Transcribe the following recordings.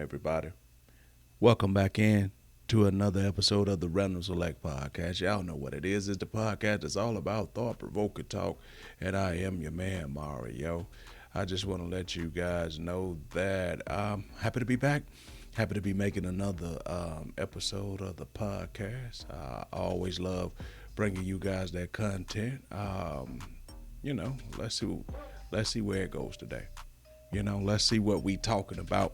everybody. Welcome back in to another episode of the Random Select Podcast. Y'all know what it is. It's the podcast that's all about thought-provoking talk, and I am your man, Mario. I just want to let you guys know that I'm happy to be back. Happy to be making another episode of the podcast. I always love bringing you guys that content. Let's see where it goes today. Let's see what we talking about.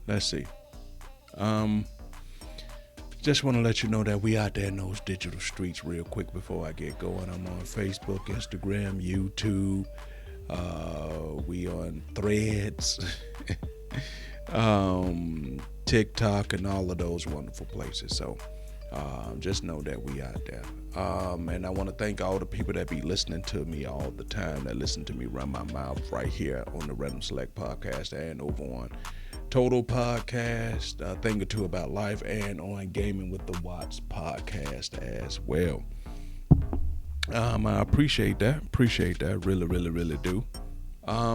Let's see. Just want to let you know that we out there in those digital streets real quick before I get going. I'm on Facebook, Instagram, YouTube. We on Threads, TikTok, and all of those wonderful places. So just know that we out there. And I want to thank all the people that be listening to me all the time, that listen to me run my mouth right here on the Random Select Podcast and over on Total Podcast, a thing or two about life, and on Gaming with the Watts podcast as well. I appreciate that. Really do. I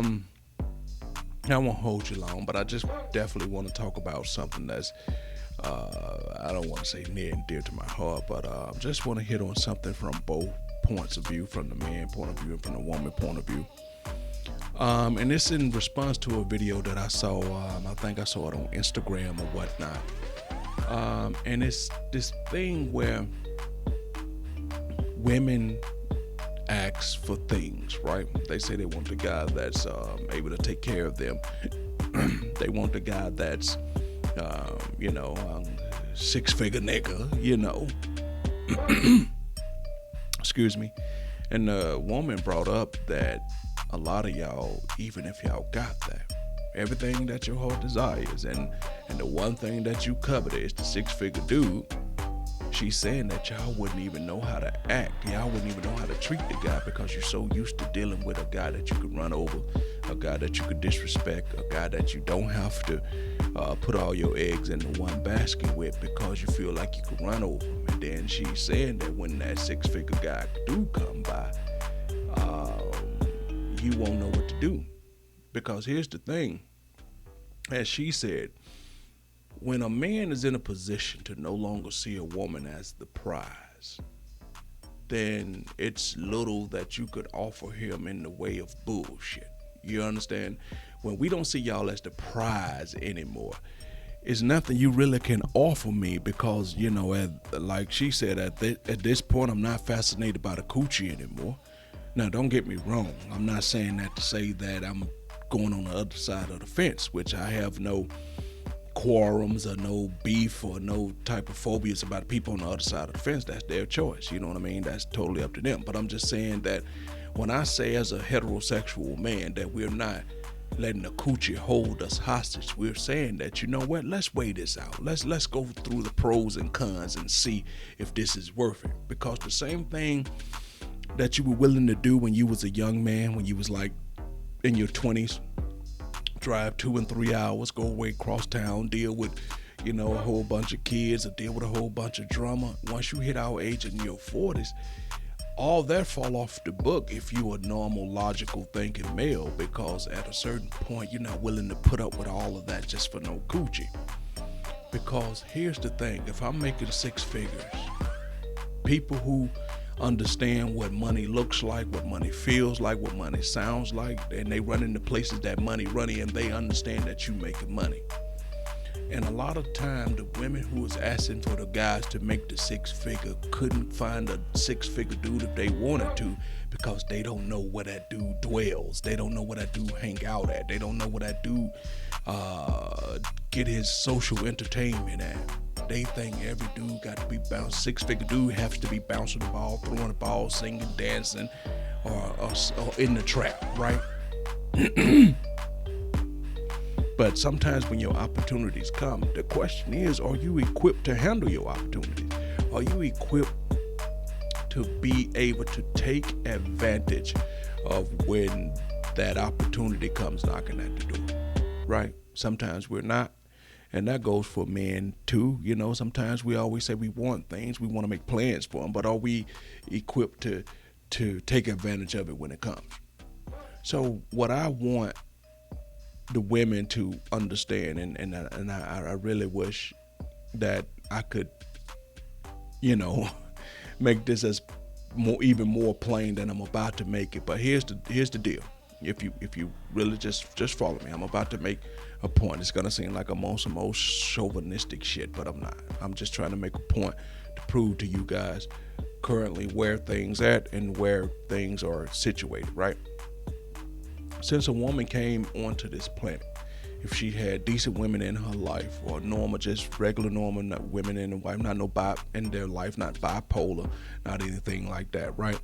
won't hold you long, but I just definitely want to talk about something that's I don't want to say near and dear to my heart, but just want to hit on something from both points of view, from the man point of view and from the woman point of view. And it's in response to a video that I saw. I think I saw it on Instagram or whatnot. And it's this thing where women ask for things, right? They say they want the guy that's able to take care of them. They want the guy that's six-figure nigga, excuse me. And the woman brought up that a lot of y'all, even if y'all got that, everything that your heart desires, and the one thing that you covet is the six-figure dude, she's saying that y'all wouldn't even know how to act. Y'all wouldn't even know how to treat the guy because you're so used to dealing with a guy that you could run over, a guy that you could disrespect, a guy that you don't have to put all your eggs into one basket with because you feel like you could run over him. And then she's saying that when that six-figure guy do come by, you won't know what to do. Because here's the thing, as she said, when a man is in a position to no longer see a woman as the prize, then it's little that you could offer him in the way of bullshit. You understand? When we don't see y'all as the prize anymore, it's nothing you really can offer me because, like she said, at this point, I'm not fascinated by the coochie anymore. Now, don't get me wrong. I'm not saying that to say that I'm going on the other side of the fence, which I have no quorums or no beef or no type of phobias about people on the other side of the fence. That's their choice. You know what I mean? That's totally up to them. But I'm just saying that when I say as a heterosexual man that we're not letting the coochie hold us hostage, we're saying that, you know what, let's weigh this out. Let's go through the pros and cons and see if this is worth it. Because the same thing that you were willing to do when you was a young man, when you was like in your 20s, drive 2 and 3 hours, go away cross town, deal with, a whole bunch of kids, or deal with a whole bunch of drama. Once you hit our age in your 40s, all that fall off the book if you a normal, logical thinking male, because at a certain point, you're not willing to put up with all of that just for no coochie. Because here's the thing, if I'm making six figures, people who understand what money looks like, what money feels like, what money sounds like, and they run into places that money running, and they understand that you making money. And a lot of time, the women who was asking for the guys to make the six-figure couldn't find a six-figure dude if they wanted to, because they don't know where that dude dwells. They don't know where that dude hang out at. They don't know where that dude get his social entertainment at. They think every dude got to be bouncing. Six-figure dude has to be bouncing the ball, throwing the ball, singing, dancing, or in the trap, right? But sometimes when your opportunities come, the question is, are you equipped to handle your opportunities? Are you equipped to be able to take advantage of when that opportunity comes knocking at the door, right? Sometimes we're not. And that goes for men too. Sometimes we always say we want things, we want to make plans for them, but are we equipped to take advantage of it when it comes? So what I want the women to understand, and I really wish that I could, you know, make this as even more plain than I'm about to make it. But here's the deal. If you really just follow me, I'm about to make a point. It's gonna seem like I'm on some old chauvinistic shit, but I'm not. I'm just trying to make a point to prove to you guys currently where things at and where things are situated, right? Since a woman came onto this planet, if she had decent women in her life, or normal, just regular normal women in their life, not no in their life, not bipolar, not anything like that, right?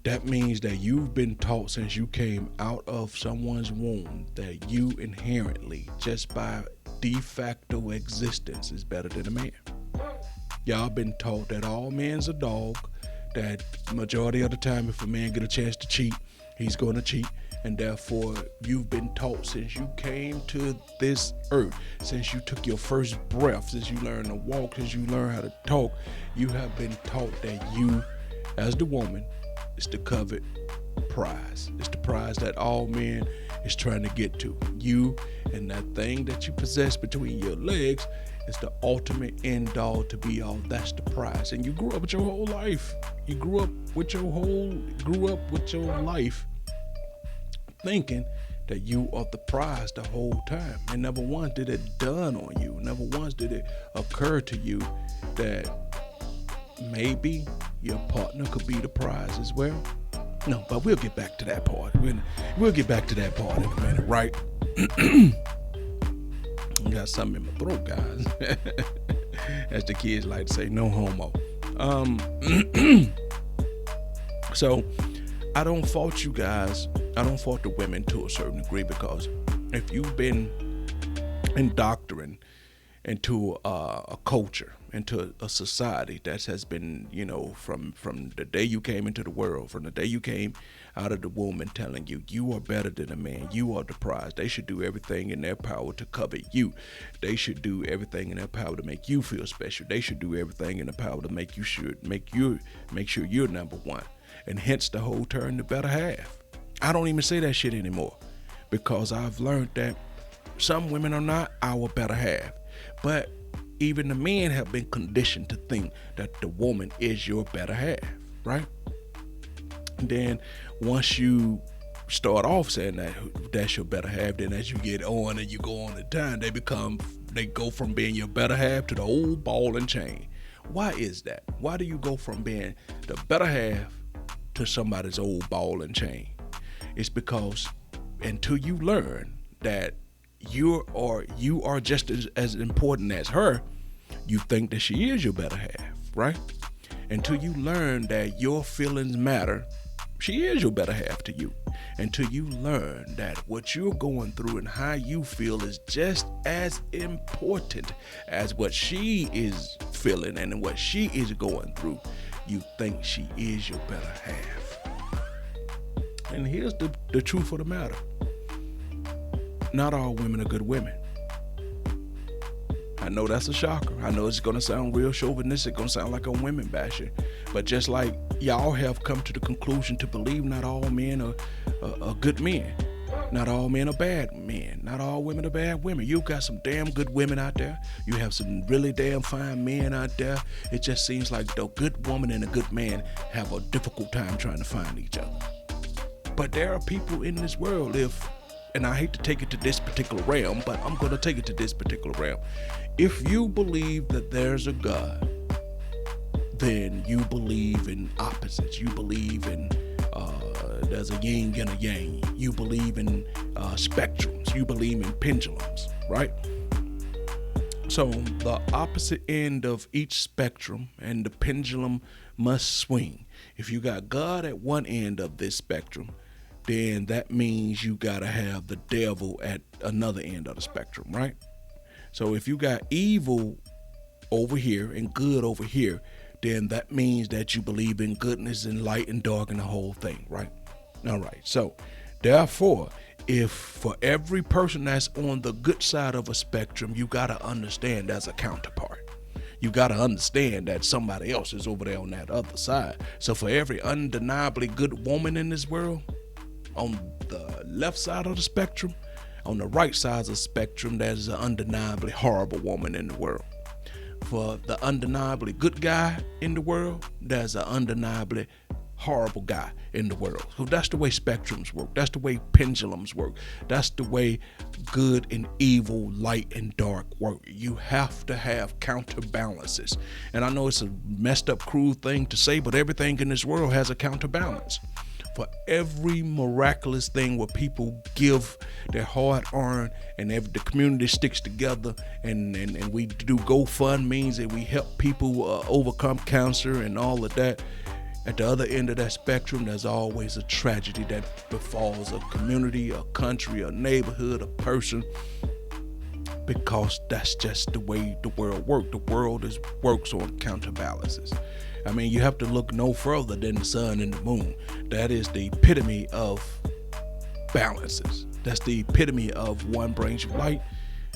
That means that you've been taught since you came out of someone's womb that you inherently, just by de facto existence, is better than a man. Y'all been taught that all men's a dog, that majority of the time if a man get a chance to cheat, he's going to cheat, and therefore you've been taught since you came to this earth, since you took your first breath, since you learned to walk, since you learned how to talk, you have been taught that you, as the woman, is the coveted prize. It's the prize that all men is trying to get to. You and that thing that you possess between your legs is the ultimate end all to be all. That's the prize. And you grew up with your whole life. You grew up with your life thinking that you are the prize the whole time. And never once did it dawn on you. Never once did it occur to you that maybe your partner could be the prize as well. No, but we'll get back to that part. We'll get back to that part in a minute, right? I got something in my throat, guys. As the kids like to say, no homo. So I don't fault you guys. I don't fault the women to a certain degree, because if you've been indoctrinated into a culture, into a society that has been, you know, from the day you came into the world, from the day you came out of the womb, and telling you, you are better than a man, you are the prize. They should do everything in their power to covet you. They should do everything in their power to make you feel special. They should do everything in their power to make sure you're number one. And hence the whole term, the better half. I don't even say that shit anymore, because I've learned that some women are not our better half. But even the men have been conditioned to think that the woman is your better half, right? And then once you start off saying that that's your better half, then as you get on and you go on in time, they go from being your better half to the old ball and chain. Why is that? Why do you go from being the better half to somebody's old ball and chain? It's because until you learn that you are just as important as her, you think that she is your better half, right? Until you learn that your feelings matter, she is your better half to you. Until you learn that what you're going through and how you feel is just as important as what she is feeling and what she is going through, you think she is your better half. And here's the truth of the matter. Not all women are good women. I know that's a shocker. I know it's going to sound real chauvinistic, going to sound like a women basher. But just like y'all have come to the conclusion to believe not all men are good men. Not all men are bad men. Not all women are bad women. You've got some damn good women out there. You have some really damn fine men out there. It just seems like the good woman and a good man have a difficult time trying to find each other. But there are people in this world, and I hate to take it to this particular realm, but I'm going to take it to this particular realm. If you believe that there's a God, then you believe in opposites. You believe in there's a yin and a yang. You believe in spectrums. You believe in pendulums, right? So the opposite end of each spectrum and the pendulum must swing. If you got God at one end of this spectrum, then that means you gotta have the devil at another end of the spectrum, right? So if you got evil over here and good over here, then that means that you believe in goodness and light and dark and the whole thing, right? All right. So therefore, if for every person that's on the good side of a spectrum, you gotta understand there's a counterpart. You gotta understand that somebody else is over there on that other side. So for every undeniably good woman in this world, On the left side of the spectrum, on the right side of the spectrum, there's an undeniably horrible woman in the world. For the undeniably good guy in the world, there's an undeniably horrible guy in the world. So that's the way spectrums work. That's the way pendulums work. That's the way good and evil, light and dark work. You have to have counterbalances. And I know it's a messed up, cruel thing to say, but everything in this world has a counterbalance. For every miraculous thing where people give their hard earned and the community sticks together and we do GoFundMes and we help people overcome cancer and all of that, at the other end of that spectrum, there's always a tragedy that befalls a community, a country, a neighborhood, a person, because that's just the way the world works. The world works on counterbalances. I mean, you have to look no further than the sun and the moon. That is the epitome of balances. That's the epitome of one brings you light.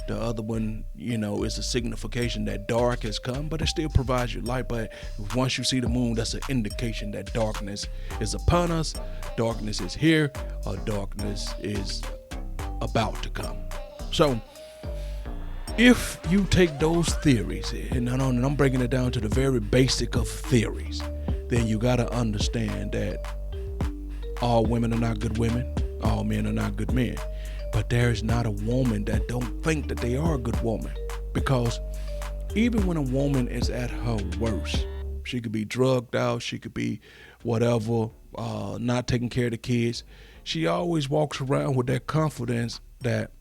The other one, is a signification that dark has come, but it still provides you light. But once you see the moon, that's an indication that darkness is upon us, darkness is here, or darkness is about to come. So if you take those theories, and I'm breaking it down to the very basic of theories, then you got to understand that all women are not good women, all men are not good men. But there is not a woman that don't think that they are a good woman. Because even when a woman is at her worst, she could be drugged out, she could be whatever, not taking care of the kids, she always walks around with that confidence that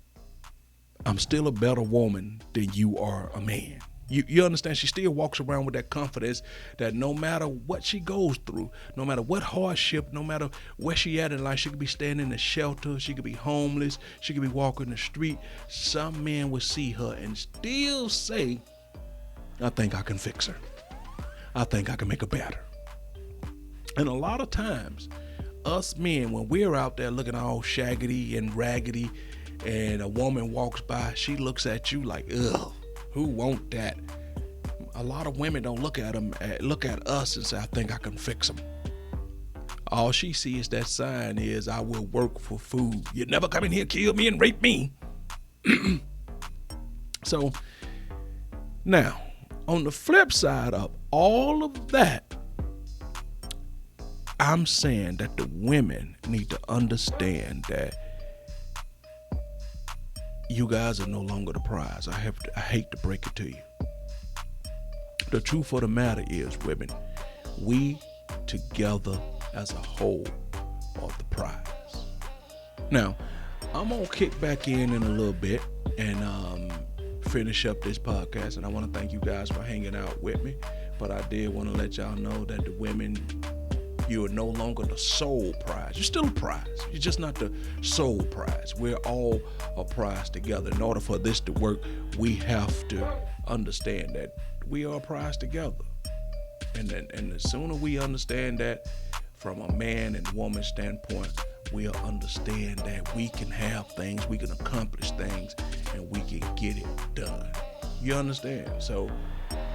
I'm still a better woman than you are a man. You understand? She still walks around with that confidence that no matter what she goes through, no matter what hardship, no matter where she at in life, she could be staying in a shelter, she could be homeless, she could be walking the street. Some men would see her and still say, I think I can fix her. I think I can make her better. And a lot of times, us men, when we're out there looking all shaggedy and raggedy, and a woman walks by, she looks at you like, ugh. Who want that? A lot of women don't look at us and say, I think I can fix them. All she sees that sign is, I will work for food. You never come in here, kill me and rape me. So now, on the flip side of all of that, I'm saying that the women need to understand that you guys are no longer the prize. I hate to break it to you. The truth of the matter is, women, we together as a whole are the prize. Now, I'm gonna kick back in a little bit and finish up this podcast, and I want to thank you guys for hanging out with me. But I did want to let y'all know that the women, you are no longer the sole prize. You're still a prize. You're just not the sole prize. We're all a prize together. In order for this to work, we have to understand that we are a prize together. And the sooner we understand that from a man and woman standpoint, we'll understand that we can have things, we can accomplish things, and we can get it done. You understand? So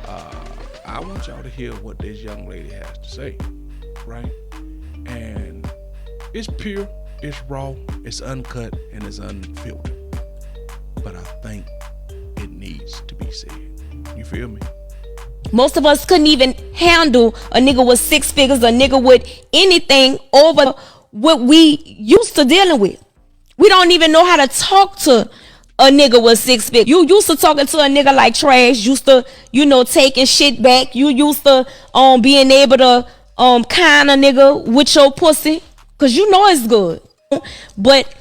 I want y'all to hear what this young lady has to say. Right? And it's pure, it's raw, it's uncut, and it's unfiltered. But I think it needs to be said. You feel me? Most of us couldn't even handle a nigga with 6 figures, a nigga with anything over what we used to dealing with. We don't even know how to talk to a nigga with 6 figures. You used to talking to a nigga like trash, used to, taking shit back. You used to being able to kind a nigga with your pussy, cause you know it's good. But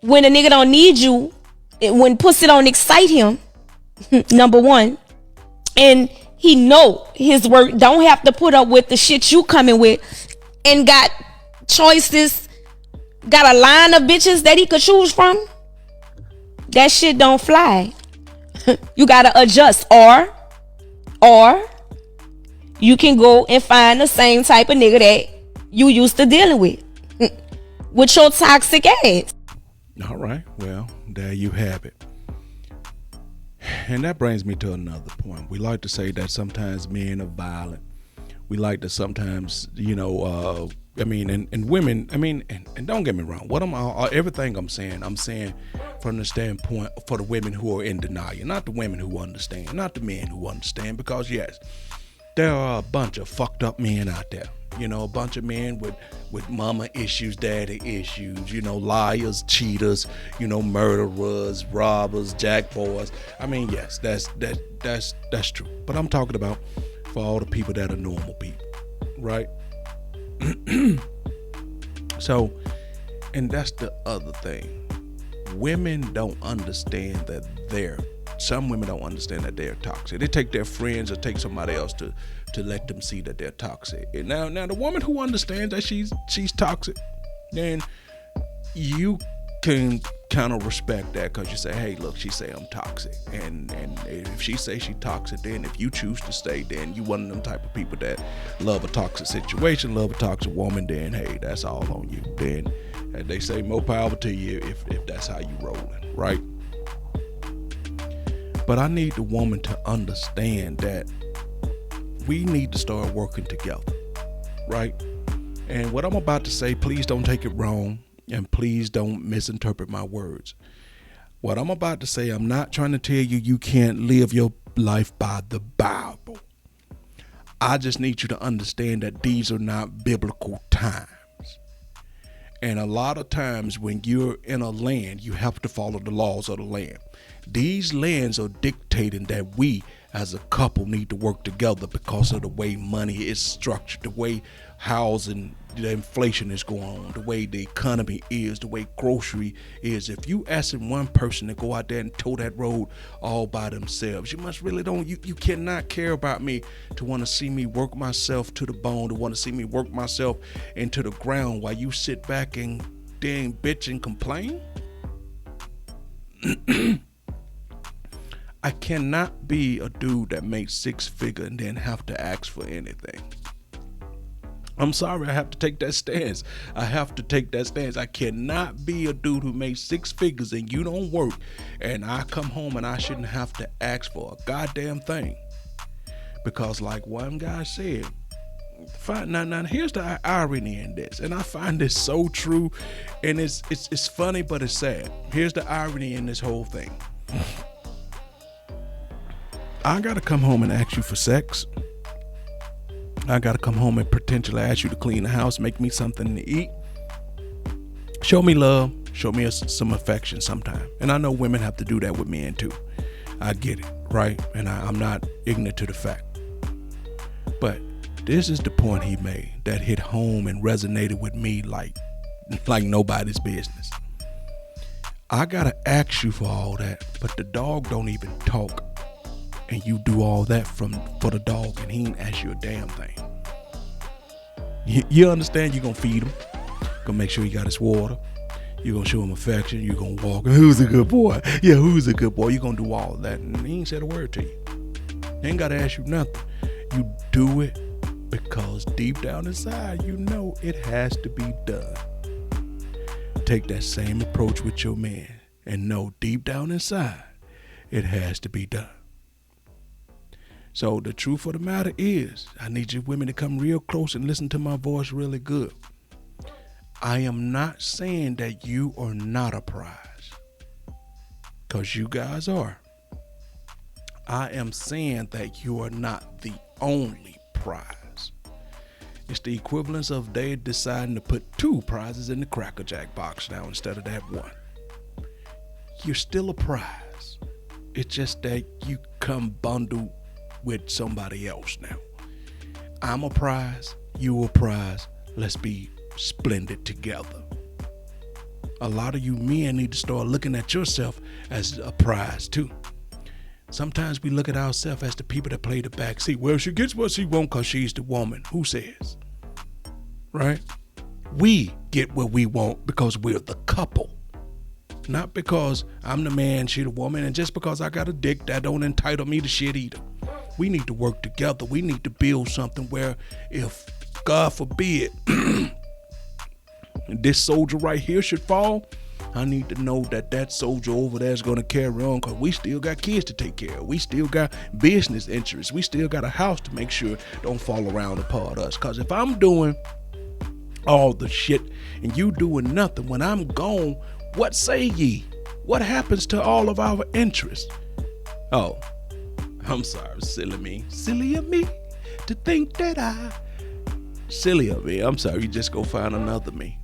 when a nigga don't need you, when pussy don't excite him, number one, and he know his work, don't have to put up with the shit you coming with, and got choices, got a line of bitches that he could choose from, that shit don't fly. You gotta adjust, or you can go and find the same type of nigga that you used to dealing with your toxic ass. All right, well, there you have it. And that brings me to another point. We like to say that sometimes men are violent. We like to sometimes, I mean, and women, I mean, and don't get me wrong. Everything I'm saying from the standpoint for the women who are in denial, not the women who understand, not the men who understand, because yes, there are a bunch of fucked up men out there. A bunch of men with mama issues, daddy issues, liars, cheaters, murderers, robbers, jackboys. I mean, yes, that's true. But I'm talking about for all the people that are normal people, right? So, and that's the other thing. Women don't understand that some women don't understand that they're toxic. They take their friends or take somebody else to let them see that they're toxic. And now the woman who understands that she's toxic, then you can kind of respect that, because you say, hey, look, she say I'm toxic, and if she say she toxic, then if you choose to stay, then you one of them type of people that love a toxic situation, love a toxic woman, then hey, that's all on you. Then they say more power to you if that's how you rolling, right? But I need the woman to understand that we need to start working together, right? And what I'm about to say, please don't take it wrong, and please don't misinterpret my words. What I'm about to say, I'm not trying to tell you can't live your life by the Bible. I just need you to understand that these are not biblical times. And a lot of times when you're in a land, you have to follow the laws of the land. These lands are dictating that we as a couple need to work together because of the way money is structured, the way housing, the inflation is going on, the way the economy is, the way grocery is. If you asking one person to go out there and tow that road all by themselves, you cannot care about me to want to see me work myself to the bone, to want to see me work myself into the ground while you sit back and dang bitch and complain. I cannot be a dude that makes six figure and then have to ask for anything. I'm sorry, I have to take that stance. I cannot be a dude who makes six figures and you don't work, and I come home and I shouldn't have to ask for a goddamn thing. Because like one guy said, now here's the irony in this, and I find this so true, and it's funny, but it's sad. Here's the irony in this whole thing. I gotta come home and ask you for sex. I gotta come home and potentially ask you to clean the house, make me something to eat, show me love, show me some affection sometime. And I know women have to do that with men too. I get it, right? And I'm not ignorant to the fact. But this is the point he made that hit home and resonated with me like nobody's business. I gotta ask you for all that, but the dog don't even talk. And you do all that for the dog, and he ain't ask you a damn thing. You understand? You're gonna feed him, gonna make sure he got his water, you're gonna show him affection, you're gonna walk, who's a good boy? Yeah, who's a good boy? You're gonna do all of that, and he ain't said a word to you. He ain't gotta ask you nothing. You do it because deep down inside, you know it has to be done. Take that same approach with your man, and know deep down inside, it has to be done. So the truth of the matter is, I need you women to come real close and listen to my voice really good. I am not saying that you are not a prize, because you guys are. I am saying that you are not the only prize. It's the equivalence of they deciding to put two prizes in the Cracker Jack box now instead of that one. You're still a prize. It's just that you come bundled with somebody else now. I'm a prize, you a prize, let's be splendid together. A lot of you men need to start looking at yourself as a prize too. Sometimes we look at ourselves as the people that play the back seat. Well, she gets what she wants because she's the woman. Who says? Right? We get what we want because we're the couple. Not because I'm the man, she the woman, and just because I got a dick, that don't entitle me to shit either. We need to work together. We need to build something where if, God forbid, this soldier right here should fall, I need to know that soldier over there is going to carry on, because we still got kids to take care of. We still got business interests. We still got a house to make sure don't fall around apart us. Because if I'm doing all the shit, and you doing nothing. When I'm gone, what say ye? What happens to all of our interests? Oh, I'm sorry, silly of me to think that silly of me. I'm sorry, you just go find another me.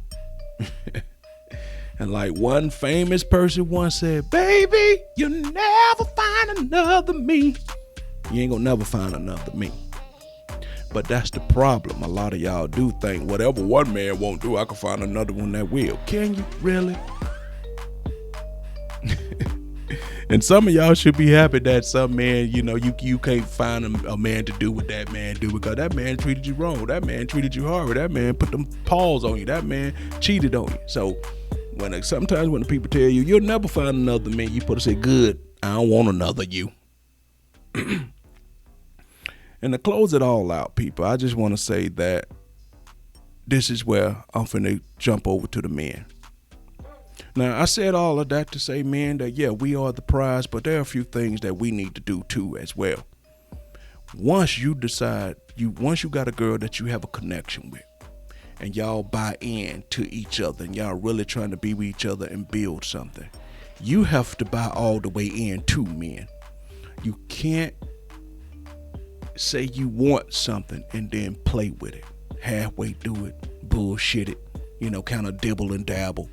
And like one famous person once said, baby, you'll never find another me. You ain't gonna never find another me. But that's the problem. A lot of y'all do think whatever one man won't do, I can find another one that will. Can you really? And some of y'all should be happy that some man, you can't find a man to do what that man do, because that man treated you wrong. That man treated you hard. That man put them paws on you. That man cheated on you. So sometimes when the people tell you, you'll never find another man, you supposed to say, good, I don't want another you. And to close it all out, people, I just want to say that this is where I'm finna jump over to the men. Now, I said all of that to say, men, that, yeah, we are the prize, but there are a few things that we need to do too as well. Once you decide, once you got a girl that you have a connection with, and y'all buy in to each other, and y'all really trying to be with each other and build something, you have to buy all the way in too, men. You can't say you want something and then play with it, halfway do it, bullshit it, kind of dibble and dabble.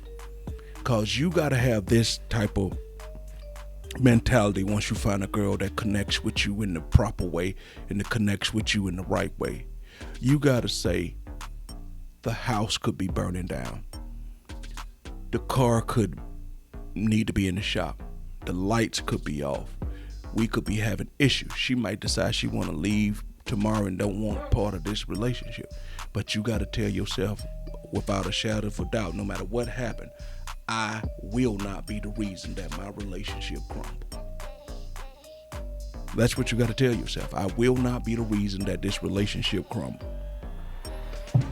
Cause you gotta have this type of mentality once you find a girl that connects with you in the proper way and that connects with you in the right way. You gotta say, the house could be burning down. The car could need to be in the shop. The lights could be off. We could be having issues. She might decide she want to leave tomorrow and don't want part of this relationship. But you got to tell yourself without a shadow of a doubt, no matter what happened, I will not be the reason that my relationship crumbles. That's what you got to tell yourself. I will not be the reason that this relationship crumbles.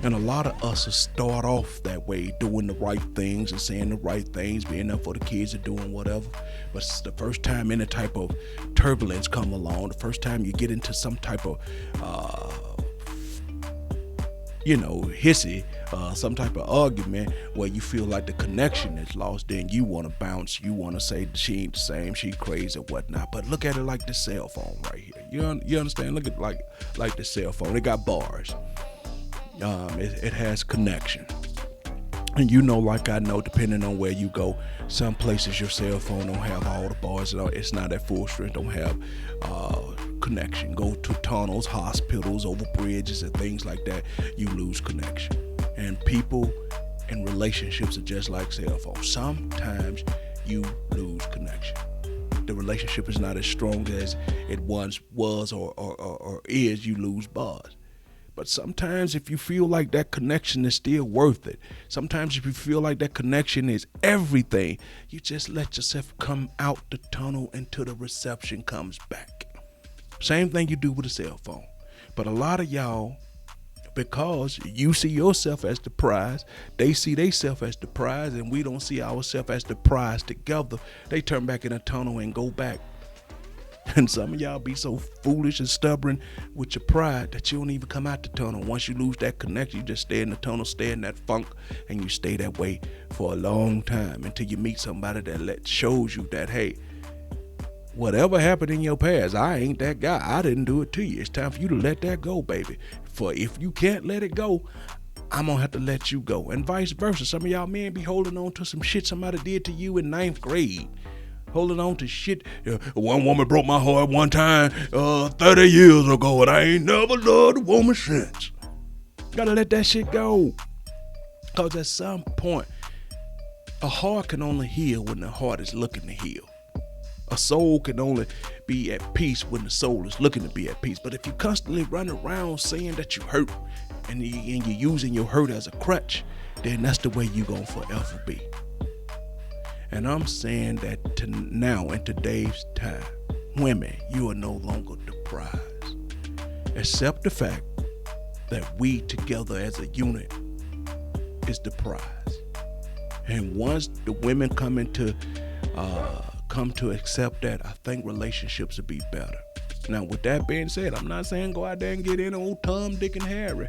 And a lot of us will start off that way, doing the right things and saying the right things, being there for the kids and doing whatever. But it's the first time any type of turbulence come along, the first time you get into some type of, hissy, some type of argument where you feel like the connection is lost, then you want to bounce. You want to say she ain't the same, she crazy or whatnot. But look at it like the cell phone right here. You understand? Look at like the cell phone. It got bars. It has connection. And like I know, depending on where you go, some places your cell phone don't have all the bars at all. It's not at full strength, don't have connection. Go to tunnels, hospitals, over bridges and things like that, you lose connection. And people in relationships are just like cell phones. Sometimes you lose connection. The relationship is not as strong as it once was or is, you lose bars. But sometimes if you feel like that connection is still worth it, sometimes if you feel like that connection is everything, you just let yourself come out the tunnel until the reception comes back. Same thing you do with a cell phone. But a lot of y'all, because you see yourself as the prize, they see themselves as the prize, and we don't see ourselves as the prize together, they turn back in a tunnel and go back. And some of y'all be so foolish and stubborn with your pride that you don't even come out the tunnel. Once you lose that connection, you just stay in the tunnel, stay in that funk, and you stay that way for a long time until you meet somebody that shows you that, hey, whatever happened in your past, I ain't that guy. I didn't do it to you. It's time for you to let that go, baby. For if you can't let it go, I'm going to have to let you go. And vice versa. Some of y'all men be holding on to some shit somebody did to you in 9th grade. Holding on to shit. One woman broke my heart one time 30 years ago, and I ain't never loved a woman since. Gotta let that shit go. Because at some point, a heart can only heal when the heart is looking to heal. A soul can only be at peace when the soul is looking to be at peace. But if you constantly run around saying that you hurt and you're using your hurt as a crutch, then that's the way you're going to forever be. And I'm saying that now in today's time, women, you are no longer the prize. Accept the fact that we together as a unit is the prize. And once the women come to accept that, I think relationships will be better. Now, with that being said, I'm not saying go out there and get in old Tom, Dick, and Harry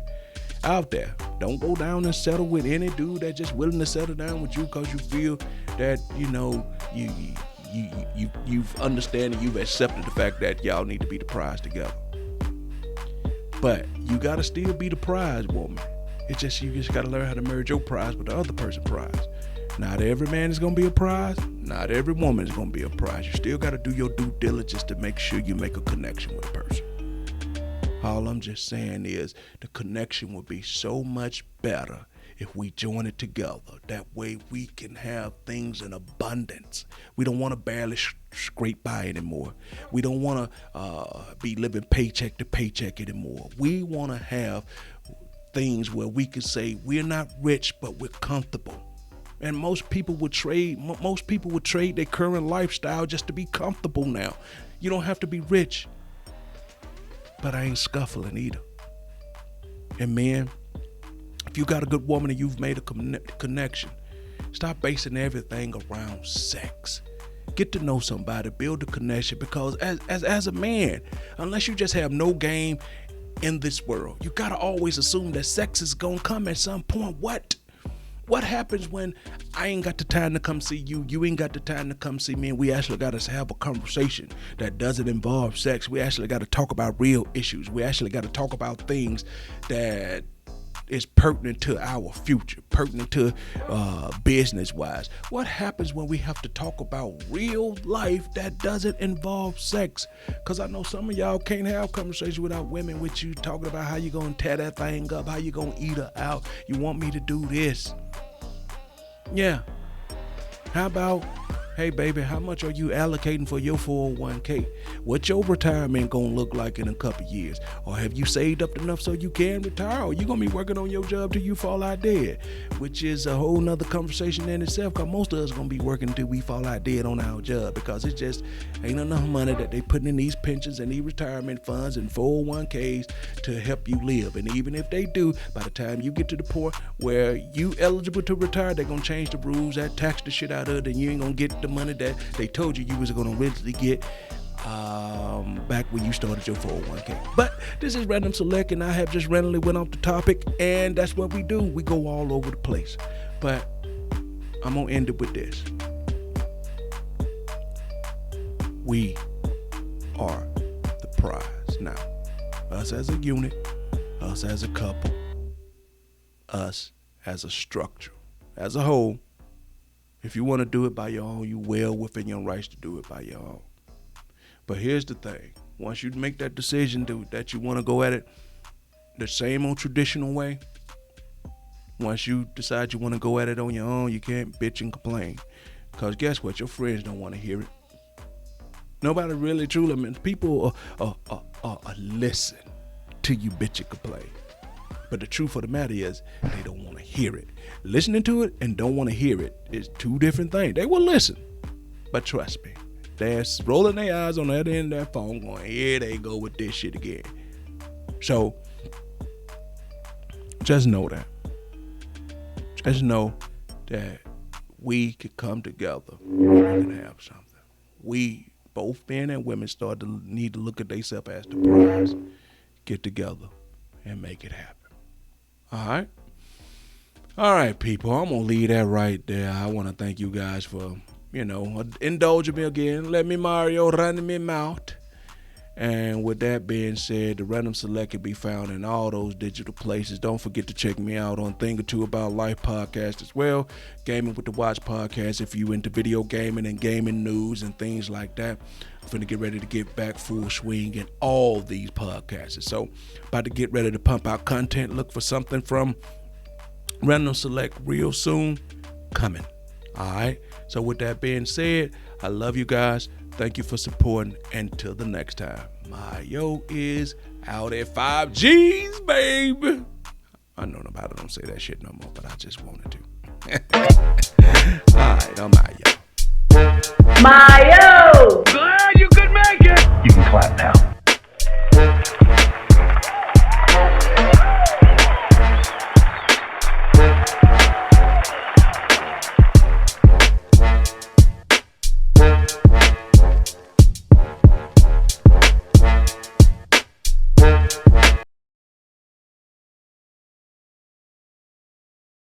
out there. Don't go down and settle with any dude that's just willing to settle down with you because you feel that, you've understand and you've accepted the fact that y'all need to be the prize together. But you gotta still be the prize woman. You just gotta learn how to merge your prize with the other person's prize. Not every man is gonna be a prize. Not every woman is gonna be a prize. You still gotta do your due diligence to make sure you make a connection with a person. All I'm just saying is the connection would be so much better if we join it together. That way we can have things in abundance. We don't want to barely scrape by anymore. We don't want to be living paycheck to paycheck anymore. We want to have things where we can say we're not rich, but we're comfortable. And most people would trade their current lifestyle just to be comfortable now. You don't have to be rich, but I ain't scuffling either. And men, if you got a good woman and you've made a connection, stop basing everything around sex. Get to know somebody, build a connection, because as a man, unless you just have no game in this world, you gotta always assume that sex is gonna come at some point. What happens when I ain't got the time to come see you, you ain't got the time to come see me, and we actually got to have a conversation that doesn't involve sex? We actually got to talk about real issues. We actually got to talk about things that is pertinent to our future, pertinent to business-wise. What happens when we have to talk about real life that doesn't involve sex? Because I know some of y'all can't have conversations without women with you talking about how you going to tear that thing up, how you going to eat her out. You want me to do this? Yeah. How about, hey baby, how much are you allocating for your 401k? What's your retirement gonna look like in a couple years? Or have you saved up enough so you can retire? Or you gonna be working on your job till you fall out dead? Which is a whole nother conversation in itself, because most of us gonna be working until we fall out dead on our job, because it just ain't enough money that they putting in these pensions and these retirement funds and 401ks to help you live. And even if they do, by the time you get to the point where you eligible to retire, they're gonna change the rules, that tax the shit out of it, and you ain't gonna get the money that they told you was going to really get back when you started your 401k. But this is Random Select, and I have just randomly went off the topic, and that's what we do. We go all over the place. But I'm going to end it with this. We are the prize. Now, us as a unit, us as a couple, us as a structure, as a whole. If you want to do it by your own, you well within your rights to do it by your own. But here's the thing. Once you make that decision that you want to go at it the same old traditional way, once you decide you want to go at it on your own, you can't bitch and complain. Because guess what? Your friends don't want to hear it. Nobody really truly, people listen to you bitch and complain. But the truth of the matter is, they don't want to hear it. Listening to it and don't want to hear it is two different things. They will listen, but trust me, they're rolling their eyes on the other end of their phone going, here they go with this shit again. So, just know that. Just know that we could come together and we can have something. We, both men and women, need to look at themselves as the prize, get together, and make it happen. All right, people, I'm going to leave that right there. I want to thank you guys for, indulging me again. Let me Mario running me mouth. And with that being said, the Random Select can be found in all those digital places. Don't forget to check me out on Thing or Two About Life podcast as well. Gaming with the Watch podcast if you into video gaming and gaming news and things like that. I'm finna get ready to get back full swing in all these podcasts. So about to get ready to pump out content. Look for something from Random Select real soon coming. All right. So with that being said, I love you guys. Thank you for supporting. Until the next time, Mario is out at 5 G's, baby. I know nobody don't say that shit no more, but I just wanted to. All right, I'm out, y'all. Mario.